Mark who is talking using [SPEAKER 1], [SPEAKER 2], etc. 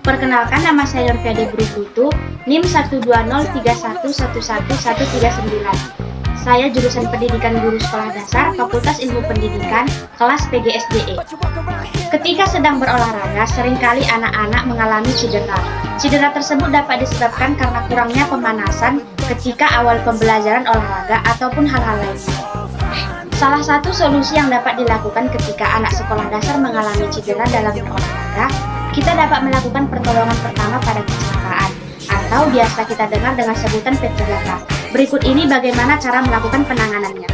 [SPEAKER 1] Perkenalkan, nama saya Nurfiadi Brugutu, NIM 12031111139. Saya jurusan Pendidikan Guru Sekolah Dasar, Fakultas Ilmu Pendidikan, kelas PGSDE. Ketika sedang berolahraga, seringkali anak-anak mengalami cedera. Cedera tersebut dapat disebabkan karena kurangnya pemanasan ketika awal pembelajaran olahraga ataupun hal-hal lainnya. Salah satu solusi yang dapat dilakukan ketika anak sekolah dasar mengalami cedera dalam berolahraga, kita dapat melakukan pertolongan pertama pada kecelakaan, atau biasa kita dengar dengan sebutan P3K. Berikut ini bagaimana cara melakukan penanganannya.